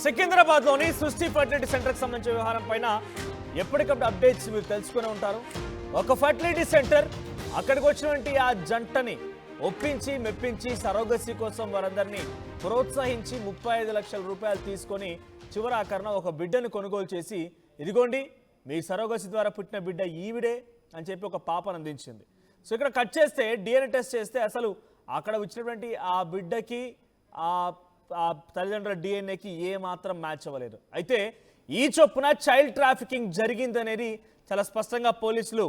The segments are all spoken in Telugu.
సికింద్రాబాద్లోని సృష్టి ఫర్టిలిటీ సెంటర్కి సంబంధించిన వ్యవహారం పైన ఎప్పటికప్పుడు అప్డేట్స్ మీరు తెలుసుకునే ఉంటారు. ఒక ఫర్టిలిటీ సెంటర్ అక్కడికి వచ్చినటువంటి ఆ జంటని ఒప్పించి మెప్పించి సరోగసీ కోసం వారందరినీ ప్రోత్సహించి 35 లక్షల రూపాయలు తీసుకొని చివరాఖరణ ఒక బిడ్డను కొనుగోలు చేసి ఇదిగోండి మీ సరోగసీ ద్వారా పుట్టిన బిడ్డ ఈవిడే అని చెప్పి ఒక పాపను అందించింది. సో ఇక్కడ కట్ చేస్తే డిఎన్ఏ టెస్ట్ చేస్తే అసలు అక్కడ వచ్చినటువంటి ఆ బిడ్డకి ఆ తల్లిదండ్రుల డిఎన్ఏకి ఏ మాత్రం మ్యాచ్ అవ్వలేదు. అయితే ఈ చొప్పున చైల్డ్ ట్రాఫికింగ్ జరిగిందనేది చాలా స్పష్టంగా పోలీసులు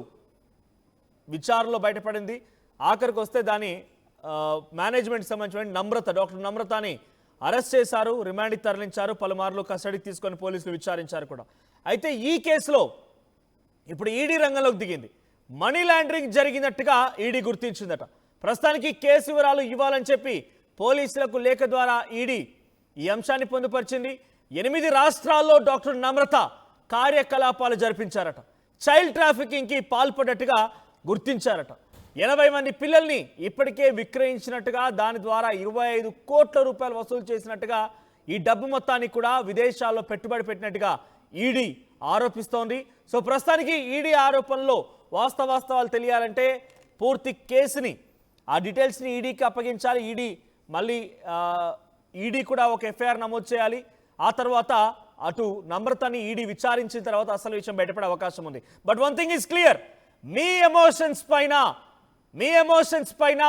విచారణలో బయటపడింది. ఆఖరికి వస్తే దాని మేనేజ్మెంట్ సంబంధించిన నమ్రత, డాక్టర్ నమ్రతని అరెస్ట్ చేశారు, రిమాండ్కి తరలించారు, పలుమార్లు కస్టడీకి తీసుకొని పోలీసులు విచారించారు కూడా. అయితే ఈ కేసులో ఇప్పుడు ఈడీ రంగంలోకి దిగింది. మనీ లాండరింగ్ జరిగినట్టుగా ఈడీ గుర్తించిందట. ప్రస్తుతానికి కేసు వివరాలు ఇవ్వాలని చెప్పి పోలీసులకు లేఖ ద్వారా ఈడీ ఈ అంశాన్ని పొందుపరిచింది. 8 రాష్ట్రాల్లో డాక్టర్ నమ్రత కార్యకలాపాలు జరిపించారట. చైల్డ్ ట్రాఫికింగ్కి పాల్పడ్డట్టుగా గుర్తించారట. 80 మంది పిల్లల్ని ఇప్పటికే విక్రయించినట్టుగా, దాని ద్వారా 25 కోట్ల రూపాయలు వసూలు చేసినట్టుగా, ఈ డబ్బు మొత్తాన్ని కూడా విదేశాల్లో పెట్టుబడి పెట్టినట్టుగా ఈడీ ఆరోపిస్తోంది. సో ప్రస్తుతానికి ఈడీ ఆరోపణలో వాస్తవాలు తెలియాలంటే పూర్తి కేసుని, ఆ డీటెయిల్స్ని ఈడీకి అప్పగించాలి. ఈడీ కూడా ఒక ఎఫ్ఐఆర్ నమోదు చేయాలి. ఆ తర్వాత అటు నమ్రతని ఈడీ విచారించిన తర్వాత అసలు విషయం బయటపడే అవకాశం ఉంది. But one thing is clear, me emotions పైన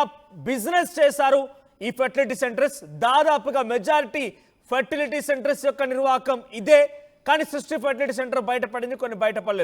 బిజినెస్ చేశారు ఈ ఫెర్టిలిటీ సెంటర్స్. దాదాపుగా మెజారిటీ ఫెర్టిలిటీ సెంటర్స్ యొక్క నిర్వాహకం ఇదే. కానీ సృష్టి ఫెర్టిలిటీ సెంటర్ బయటపడింది, కొన్ని బయటపడలేదు.